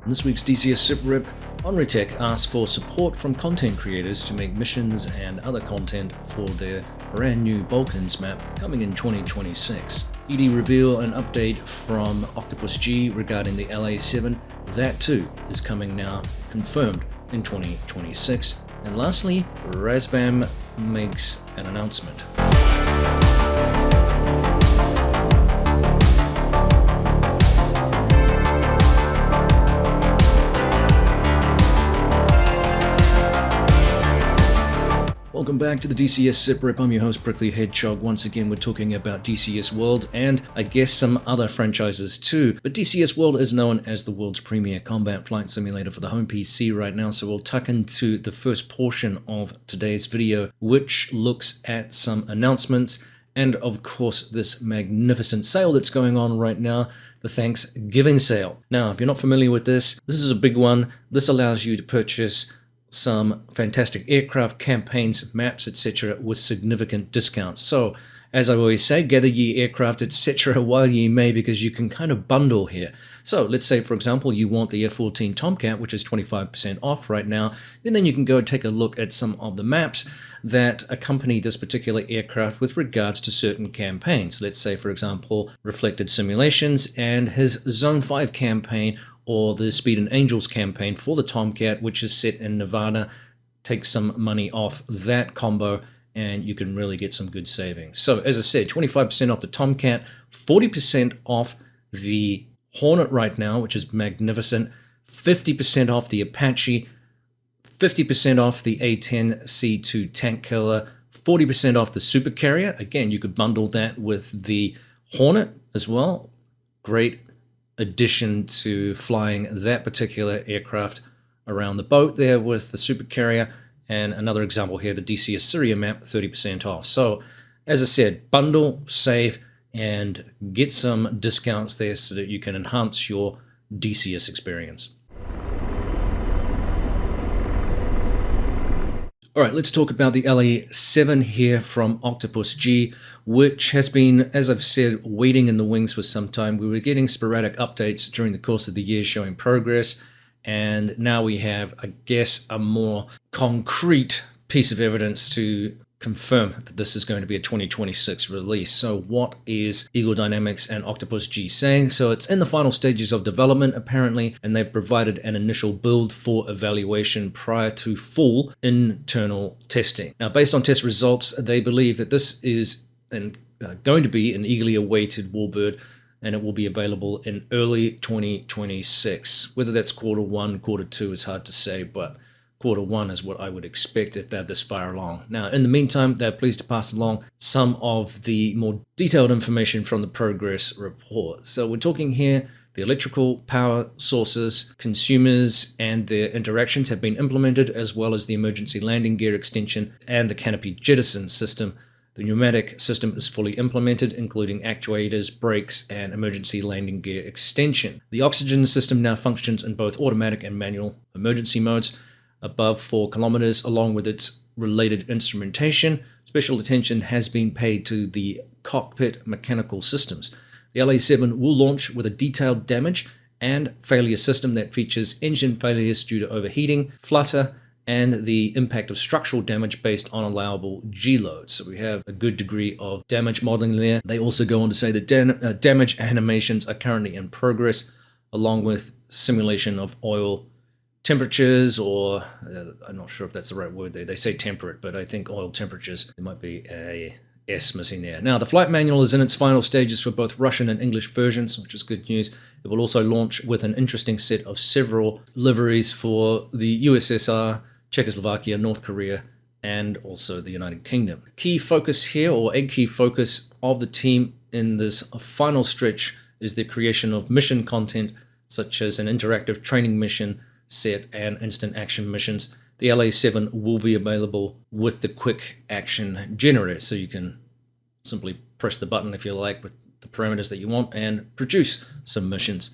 In this week's DCS SITREP, OnReTech asked for support from content creators to make missions and other content for their brand new Balkans map coming in 2026. ED reveal an update from Octopus G regarding the La-7. That too is coming now, confirmed in 2026. And lastly, Razbam makes an announcement. Welcome back to the DCS SITREP. I'm your host, Prickly Hedgehog. Once again, we're talking about DCS World and I guess some other franchises too. But DCS World is known as the world's premier combat flight simulator for the home PC right now. So we'll tuck into the first portion of today's video, which looks at some announcements and of course this magnificent sale that's going on right now, the Thanksgiving sale. Now, if you're not familiar with this is a big one. This allows you to purchase some fantastic aircraft, campaigns, maps, etc. with significant discounts. So, as I always say, gather ye aircraft, etc. while ye may, because you can kind of bundle here. So, let's say, for example, you want the F-14 Tomcat, which is 25% off right now, and then you can go and take a look at some of the maps that accompany this particular aircraft with regards to certain campaigns. Let's say, for example, Reflected Simulations and his Zone 5 campaign, or the Speed and Angels campaign for the Tomcat, which is set in Nevada. Take some money off that combo and you can really get some good savings. So as I said, 25% off the Tomcat, 40% off the Hornet right now, which is magnificent, 50% off the Apache, 50% off the A-10C2 tank killer, 40% off the Super Carrier. Again, you could bundle that with the Hornet as well. Great addition to flying that particular aircraft around the boat there with the Super Carrier. And another example here, the DCS Syria map, 30% off. So as I said, bundle, save, and get some discounts there so that you can enhance your DCS experience. All right, let's talk about the La-7 here from Octopus G, which has been, as I've said, waiting in the wings for some time. We were getting sporadic updates during the course of the year showing progress, and now we have, I guess, a more concrete piece of evidence to confirm that this is going to be a 2026 release. So what is Eagle Dynamics and Octopus G saying? So it's in the final stages of development apparently, and they've provided an initial build for evaluation prior to full internal testing. Now, based on test results, they believe that this is going to be an eagerly awaited warbird, and it will be available in early 2026. Whether that's Q1, Q2 is hard to say, but Q1 is what I would expect if they're this far along. Now, in the meantime, they're pleased to pass along some of the more detailed information from the progress report. So we're talking here, the electrical power sources, consumers, and their interactions have been implemented, as well as the emergency landing gear extension and the canopy jettison system. The pneumatic system is fully implemented, including actuators, brakes, and emergency landing gear extension. The oxygen system now functions in both automatic and manual emergency modes above 4 kilometers, along with its related instrumentation. Special attention has been paid to the cockpit mechanical systems. The La-7 will launch with a detailed damage and failure system that features engine failures due to overheating, flutter, and the impact of structural damage based on allowable G-loads. So we have a good degree of damage modeling there. They also go on to say that damage animations are currently in progress, along with simulation of oil temperatures, or I'm not sure if that's the right word there. They say temperate, but I think oil temperatures. There might be a S missing there. Now, the flight manual is in its final stages for both Russian and English versions, which is good news. It will also launch with an interesting set of several liveries for the USSR, Czechoslovakia, North Korea, and also the United Kingdom. Key focus here, or a key focus of the team in this final stretch, is the creation of mission content, such as an interactive training mission set and instant action missions. The La-7 will be available with the quick action generator, so you can simply press the button if you like with the parameters that you want and produce some missions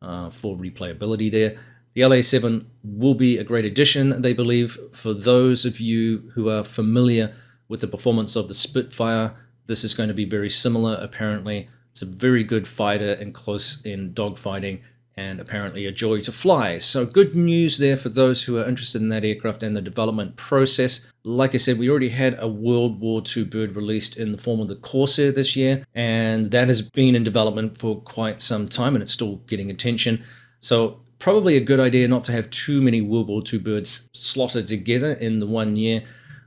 for replayability there. The La-7 will be a great addition, they believe, for those of you who are familiar with the performance of the Spitfire. This is going to be very similar, apparently. It's a very good fighter and close in dogfighting, and apparently a joy to fly. So good news there for those who are interested in that aircraft and the development process. Like I said, we already had a World War II bird released in the form of the Corsair this year, and that has been in development for quite some time, and it's still getting attention. So probably a good idea not to have too many World War II birds slotted together in the 1 year.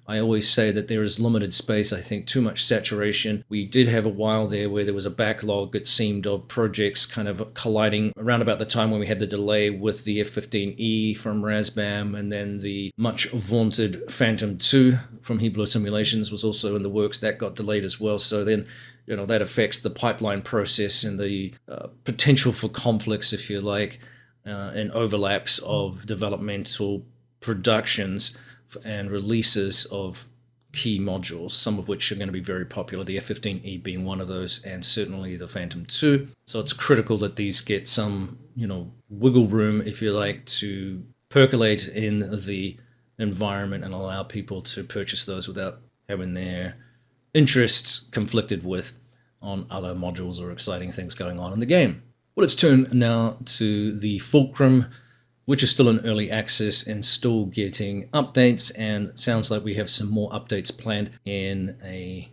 I always say that there is limited space, I think too much saturation. We did have a while there where there was a backlog, it seemed, of projects kind of colliding around about the time when we had the delay with the F-15E from Razbam, and then the much vaunted Phantom II from Hebrew Simulations was also in the works. That got delayed as well. So then, that affects the pipeline process and the potential for conflicts, if you like, and overlaps of developmental productions and releases of key modules, some of which are going to be very popular, the F-15E being one of those, and certainly the Phantom II. So it's critical that these get some, wiggle room, if you like, to percolate in the environment and allow people to purchase those without having their interests conflicted with on other modules or exciting things going on in the game. Well, let's turn now to the Fulcrum, which is still in early access and still getting updates, and sounds like we have some more updates planned in a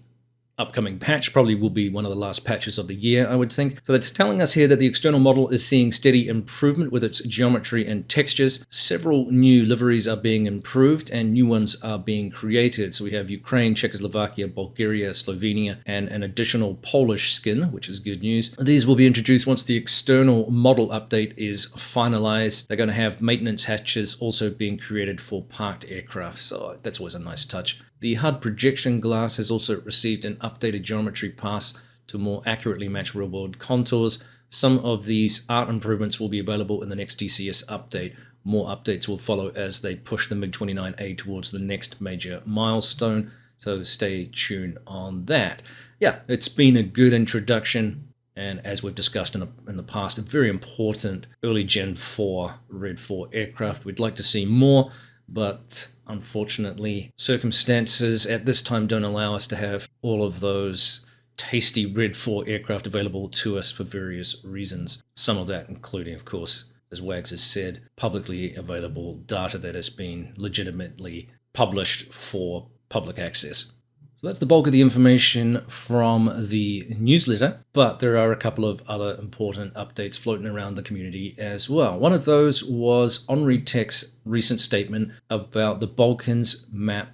upcoming patch. Probably will be one of the last patches of the year, I would think. So that's telling us here that the external model is seeing steady improvement with its geometry and textures. Several new liveries are being improved and new ones are being created. So we have Ukraine, Czechoslovakia, Bulgaria, Slovenia, and an additional Polish skin, which is good news. These will be introduced once the external model update is finalized. They're going to have maintenance hatches also being created for parked aircraft, so that's always a nice touch. The HUD projection glass has also received an updated geometry pass to more accurately match real-world contours. Some of these art improvements will be available in the next DCS update. More updates will follow as they push the MiG-29A towards the next major milestone, so stay tuned on that. Yeah, it's been a good introduction, and as we've discussed in the past, a very important early Gen 4 Red 4 aircraft. We'd like to see more, but unfortunately, circumstances at this time don't allow us to have all of those tasty Red 4 aircraft available to us for various reasons. Some of that including, of course, as Wags has said, publicly available data that has been legitimately published for public access. So that's the bulk of the information from the newsletter, but there are a couple of other important updates floating around the community as well. One of those was OnReTech's recent statement about the Balkans map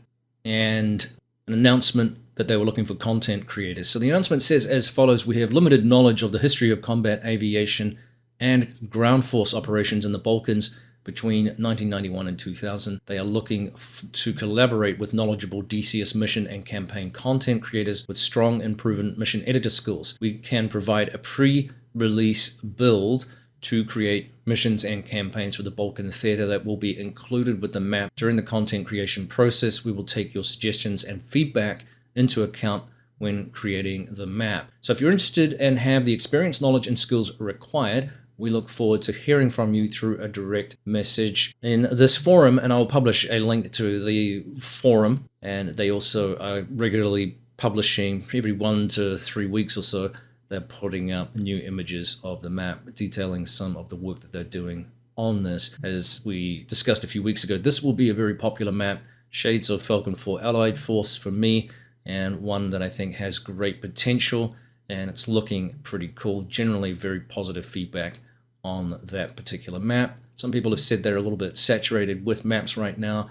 and an announcement that they were looking for content creators. So the announcement says as follows: we have limited knowledge of the history of combat aviation and ground force operations in the Balkans between 1991 and 2000. They are looking to collaborate with knowledgeable DCS mission and campaign content creators with strong and proven mission editor skills. We can provide a pre-release build to create missions and campaigns for the Balkan Theater that will be included with the map. During the content creation process, we will take your suggestions and feedback into account when creating the map. So if you're interested and have the experience, knowledge, and skills required, we look forward to hearing from you through a direct message in this forum, and I'll publish a link to the forum. And they also are regularly publishing every 1 to 3 weeks or so. They're putting up new images of the map, detailing some of the work that they're doing on this. As we discussed a few weeks ago, this will be a very popular map, shades of Falcon 4 Allied Force for me, and one that I think has great potential, and it's looking pretty cool. Generally very positive feedback on that particular map. Some people have said they're a little bit saturated with maps right now,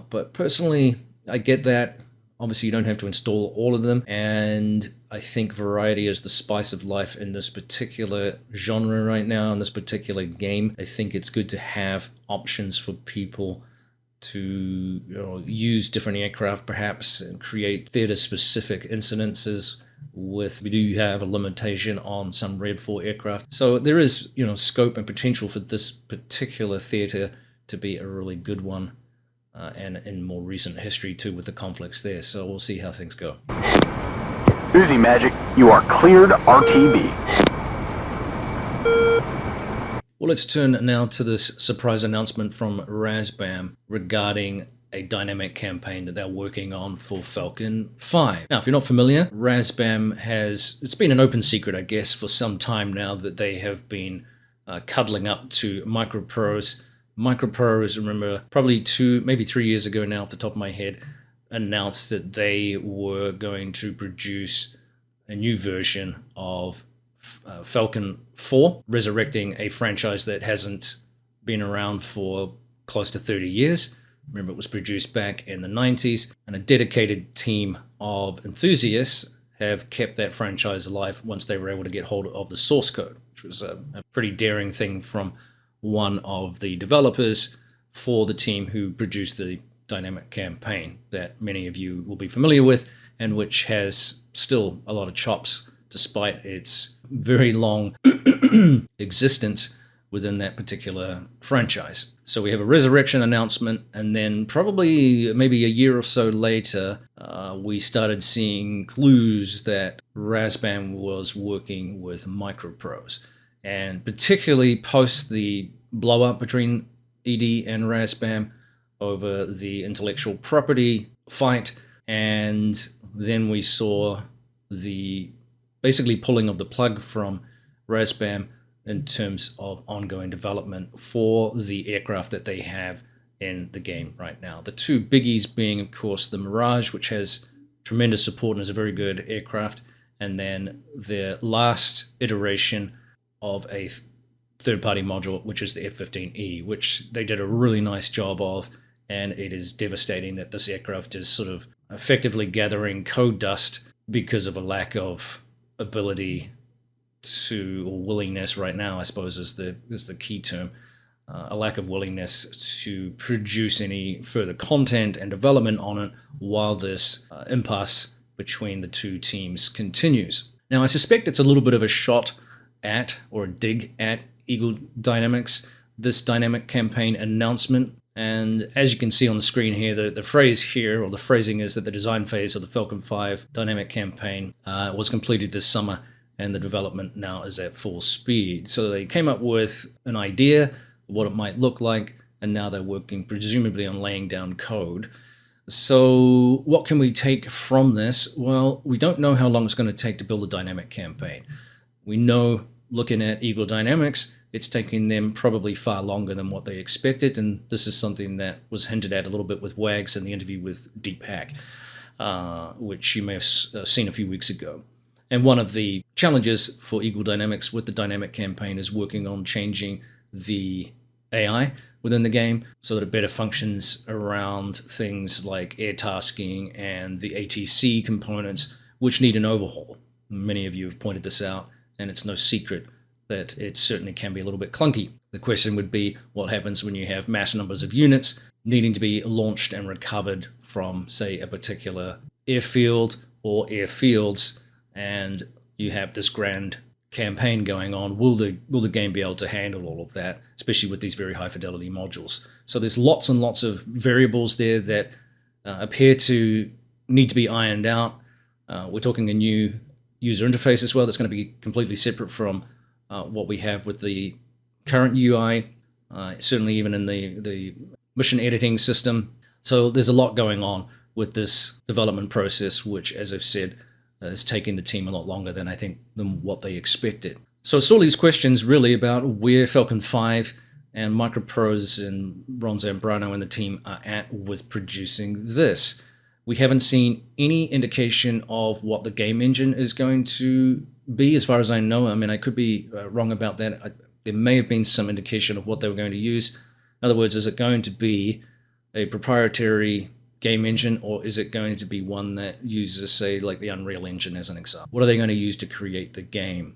but personally I get that. Obviously you don't have to install all of them, and I think variety is the spice of life in this particular genre right now, in this particular game. I think it's good to have options for people to use different aircraft perhaps and create theater specific incidences. We do have a limitation on some Red 4 aircraft, so there is scope and potential for this particular theater to be a really good one, and in more recent history too with the conflicts there. So we'll see how things go. Uzi Magic, you are cleared RTB. Well, let's turn now to this surprise announcement from Razbam regarding a dynamic campaign that they're working on for Falcon 5. Now, if you're not familiar, Razbam it's been an open secret, I guess, for some time now that they have been cuddling up to Microprose. Microprose, remember, probably 2, maybe 3 years ago now off the top of my head, announced that they were going to produce a new version of Falcon 4, resurrecting a franchise that hasn't been around for close to 30 years. Remember, it was produced back in the 90s, and a dedicated team of enthusiasts have kept that franchise alive once they were able to get hold of the source code, which was a pretty daring thing from one of the developers for the team who produced the dynamic campaign that many of you will be familiar with, and which has still a lot of chops despite its very long existence within that particular franchise. So we have a resurrection announcement, and then probably maybe a year or so later, we started seeing clues that Razbam was working with Microprose. And particularly post the blow-up between ED and Razbam over the intellectual property fight, and then we saw the basically pulling of the plug from Razbam in terms of ongoing development for the aircraft that they have in the game right now. The two biggies being, of course, the Mirage, which has tremendous support and is a very good aircraft, and then the last iteration of a third-party module, which is the F-15E, which they did a really nice job of, and it is devastating that this aircraft is sort of effectively gathering code dust because of a lack of ability to, or willingness right now, I suppose is the key term, a lack of willingness to produce any further content and development on it while this impasse between the two teams continues. Now, I suspect it's a little bit of a shot at, or a dig at, Eagle Dynamics, this dynamic campaign announcement. And as you can see on the screen here, the phrase here, or the phrasing is that the design phase of the Falcon 5 dynamic campaign was completed this summer, and the development now is at full speed. So they came up with an idea of what it might look like, and now they're working presumably on laying down code. So what can we take from this? Well, we don't know how long it's going to take to build a dynamic campaign. We know, looking at Eagle Dynamics, it's taking them probably far longer than what they expected, and this is something that was hinted at a little bit with Wags in the interview with Deepak, which you may have seen a few weeks ago. And one of the challenges for Eagle Dynamics with the dynamic campaign is working on changing the AI within the game so that it better functions around things like air tasking and the ATC components, which need an overhaul. Many of you have pointed this out, and it's no secret that it certainly can be a little bit clunky. The question would be, what happens when you have mass numbers of units needing to be launched and recovered from, say, a particular airfield or airfields, and you have this grand campaign going on? Will the game be able to handle all of that, especially with these very high fidelity modules? So there's lots and lots of variables there that appear to need to be ironed out. We're talking a new user interface as well that's going to be completely separate from what we have with the current UI, certainly even in the mission editing system. So there's a lot going on with this development process, which, as I've said, is taking the team a lot longer than what they expected. So it's all these questions really about where Falcon 5 and Microprose and Ron Zambrano and the team are at with producing this. We haven't seen any indication of what the game engine is going to be, as far as I know. I mean, I could be wrong about that. There may have been some indication of what they were going to use. In other words, is it going to be a proprietary game engine, or is it going to be one that uses, say, like the Unreal Engine as an example? What are they going to use to create the game?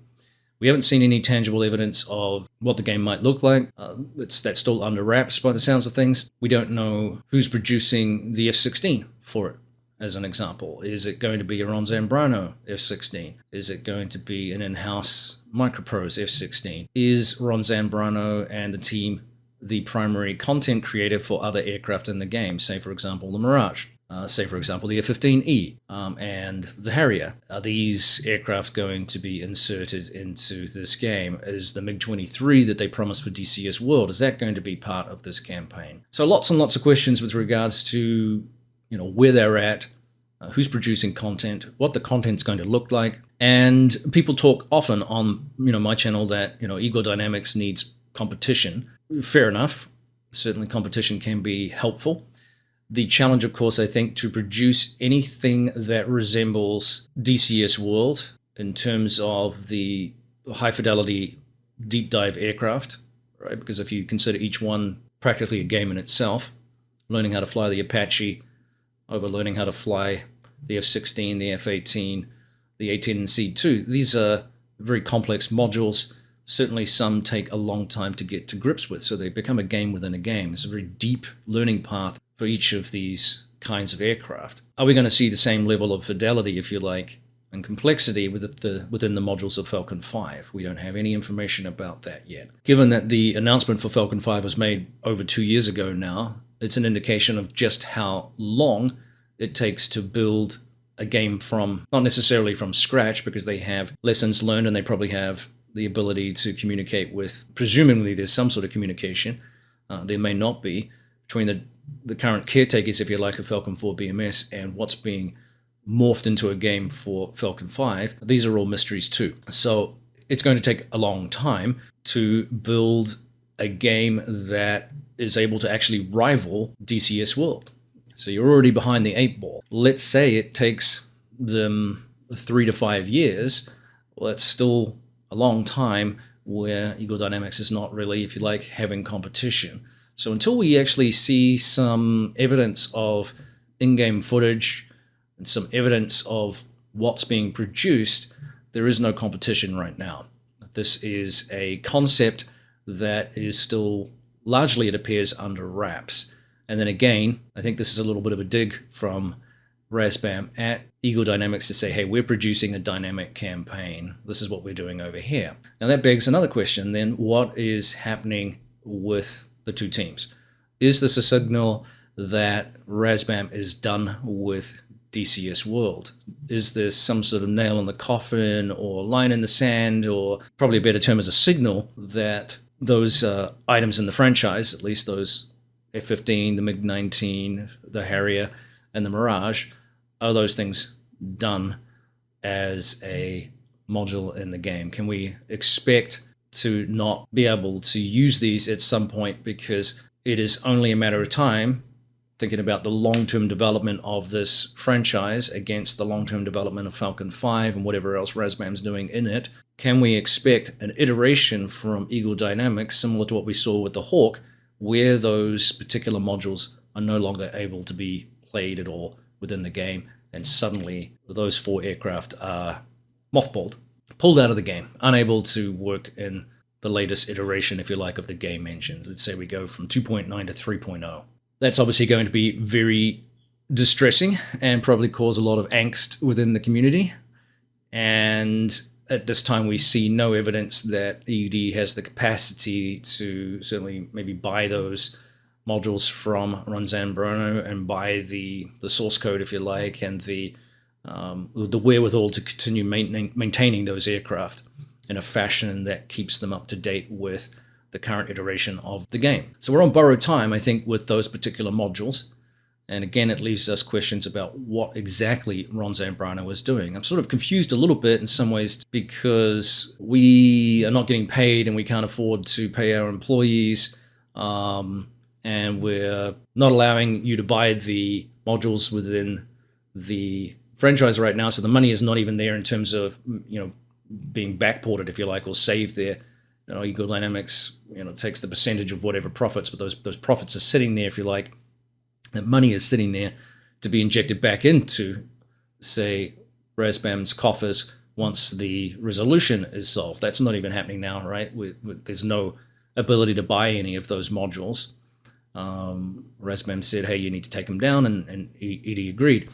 We haven't seen any tangible evidence of what the game might look like. That's still under wraps by the sounds of things. We don't know who's producing the F-16 for it, as an example. Is it going to be a Ron Zambrano F-16? Is it going to be an in-house Microprose F-16? Is Ron Zambrano and the team the primary content creator for other aircraft in the game, say, for example, the Mirage, say, for example, the F-15E and the Harrier? Are these aircraft going to be inserted into this game? Is the MiG-23 that they promised for DCS World, is that going to be part of this campaign? So lots and lots of questions with regards to where they're at, who's producing content, what the content's going to look like, And people talk often on my channel that Eagle Dynamics needs competition. Fair enough. Certainly competition can be helpful. The challenge, of course, I think, to produce anything that resembles DCS World in terms of the high fidelity deep dive aircraft, right? Because if you consider each one practically a game in itself, learning how to fly the Apache, over learning how to fly the F-16, the F-18, the A-10 and C-2, these are very complex modules. Certainly some take a long time to get to grips with, so they become a game within a game. It's a very deep learning path for each of these kinds of aircraft. Are we going to see the same level of fidelity, if you like, and complexity within the modules of Falcon 5? We don't have any information about that yet. Given that the announcement for Falcon 5 was made over 2 years ago now, it's an indication of just how long it takes to build a game from, not necessarily from scratch, because they have lessons learned and they probably have the ability to communicate with, presumably there's some sort of communication, there may not be, between the current caretakers, if you like, of Falcon 4 BMS and what's being morphed into a game for Falcon 5. These are all mysteries too. So it's going to take a long time to build a game that is able to actually rival DCS World. So you're already behind the 8 ball. Let's say it takes them 3 to 5 years. Well, that's still a long time where Eagle Dynamics is not really, if you like, having competition. So until we actually see some evidence of in-game footage and some evidence of what's being produced, there is no competition right now. This is a concept that is still largely, it appears, under wraps. And then again, I think this is a little bit of a dig from Razbam at Eagle Dynamics to say, hey, we're producing a dynamic campaign. This is what we're doing over here. Now that begs another question then. What is happening with the two teams? Is this a signal that Razbam is done with DCS World? Is this some sort of nail in the coffin or line in the sand, or probably a better term as a signal that those items in the franchise, at least those F-15, the MiG-19, the Harrier, and the Mirage, are those things done as a module in the game? Can we expect to not be able to use these at some point because it is only a matter of time, thinking about the long-term development of this franchise against the long-term development of Falcon 5 and whatever else Razbam's doing in it? Can we expect an iteration from Eagle Dynamics similar to what we saw with the Hawk, where those particular modules are no longer able to be played at all within the game, and suddenly those 4 aircraft are mothballed, pulled out of the game, unable to work in the latest iteration, if you like, of the game engines? Let's say we go from 2.9 to 3.0. That's obviously going to be very distressing and probably cause a lot of angst within the community. And at this time, we see no evidence that EUD has the capacity to certainly maybe buy those modules from Razbam and buy the source code, if you like, and the wherewithal to continue maintaining those aircraft in a fashion that keeps them up to date with the current iteration of the game. So we're on borrowed time, I think, with those particular modules. And again, it leaves us questions about what exactly Razbam is doing. I'm sort of confused a little bit in some ways because we are not getting paid and we can't afford to pay our employees. And we're not allowing you to buy the modules within the franchise right now. So the money is not even there in terms of, being backported, if you like, or saved there. Eagle Dynamics, takes the percentage of whatever profits, but those profits are sitting there, if you like. That money is sitting there to be injected back into, say, Razbam's coffers once the resolution is solved. That's not even happening now, right? There's no ability to buy any of those modules. Razbam said, hey, you need to take them down, and ED agreed.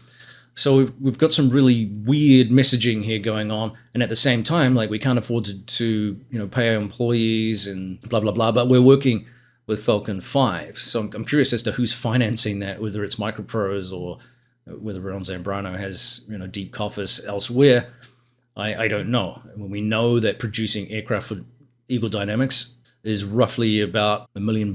So we've got some really weird messaging here going on, and at the same time, like, we can't afford to pay our employees and blah blah blah. But we're working with Falcon 5, so I'm curious as to who's financing that, whether it's Micropros or whether Razbam has deep coffers elsewhere. I don't know. When we know that producing aircraft for Eagle Dynamics is roughly about $1 million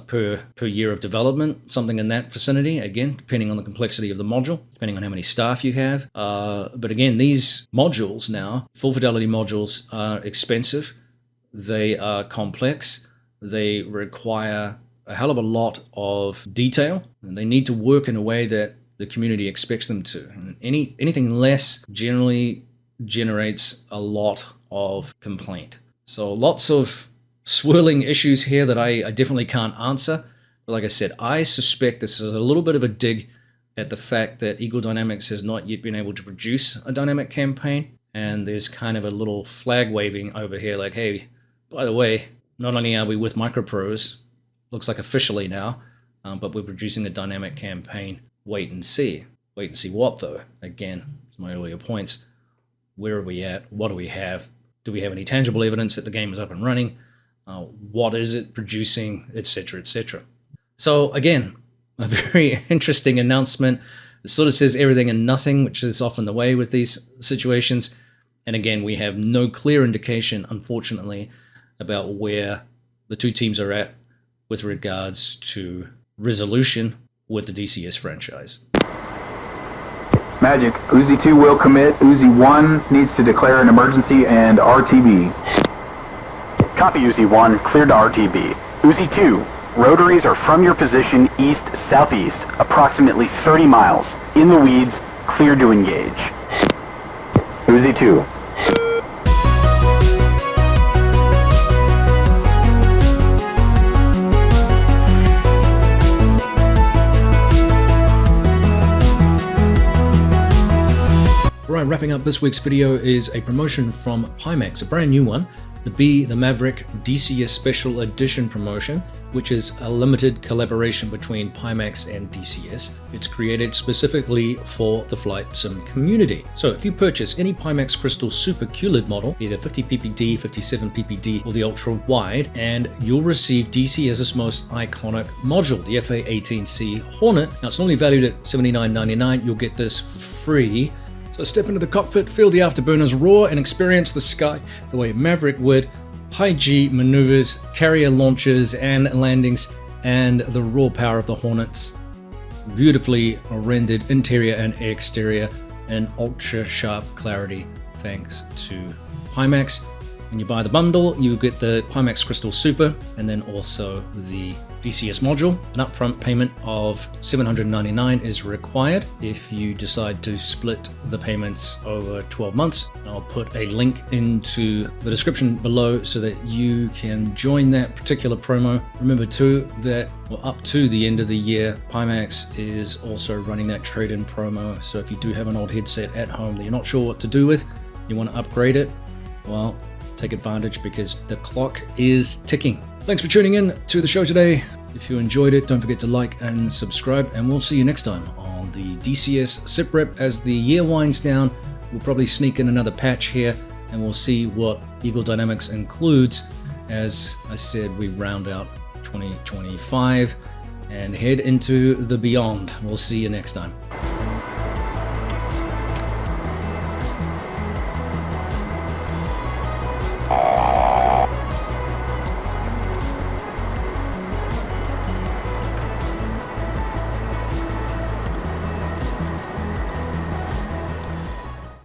per year of development, something in that vicinity, again, depending on the complexity of the module, depending on how many staff you have. But again, these modules now, full fidelity modules, are expensive. They are complex. They require a hell of a lot of detail, and they need to work in a way that the community expects them to. And anything less generally generates a lot of complaint. So lots of swirling issues here that I definitely can't answer. But like I said, I suspect this is a little bit of a dig at the fact that Eagle Dynamics has not yet been able to produce a dynamic campaign. And there's kind of a little flag waving over here like, hey, by the way, not only are we with Microprose, looks like officially now, but we're producing a dynamic campaign. Wait and see. Wait and see what, though? Again, to my earlier points, where are we at? What do we have? Do we have any tangible evidence that the game is up and running? What is it producing, etc., etc. So again, a very interesting announcement. It sort of says everything and nothing, which is often the way with these situations. And again, we have no clear indication, unfortunately, about where the two teams are at with regards to resolution with the DCS franchise. Magic, Uzi 2 will commit. Uzi 1 needs to declare an emergency and RTB. Copy Uzi 1, clear to RTB. Uzi 2, rotaries are from your position east-southeast, approximately 30 miles. In the weeds, clear to engage. Uzi 2. Right, wrapping up this week's video is a promotion from Pimax, a brand new one, the Maverick DCS Special Edition promotion, which is a limited collaboration between Pimax and DCS. It's created specifically for the flight sim community. So if you purchase any Pimax Crystal Super QLED model, either 50 ppd, 57 ppd, or the ultra wide, and you'll receive DCS's most iconic module, the FA-18C Hornet. Now it's normally valued at $79.99. You'll get this for free. So step into the cockpit, feel the afterburners roar, and experience the sky the way Maverick would. High G maneuvers, carrier launches and landings, and the raw power of the Hornets. Beautifully rendered interior and exterior, and ultra sharp clarity thanks to Pimax. When you buy the bundle, you get the Pimax Crystal Super and then also the DCS module. An upfront payment of $799 is required if you decide to split the payments over 12 months. I'll put a link into the description below so that you can join that particular promo. Remember too that up to the end of the year, Pimax is also running that trade-in promo. So if you do have an old headset at home that you're not sure what to do with, you want to upgrade it, well, take advantage because the clock is ticking. Thanks for tuning in to the show today. If you enjoyed it, don't forget to like and subscribe, and we'll see you next time on the DCS SITREP. As the year winds down, we'll probably sneak in another patch here, and we'll see what Eagle Dynamics includes. As I said, we round out 2025 and head into the beyond. We'll see you next time.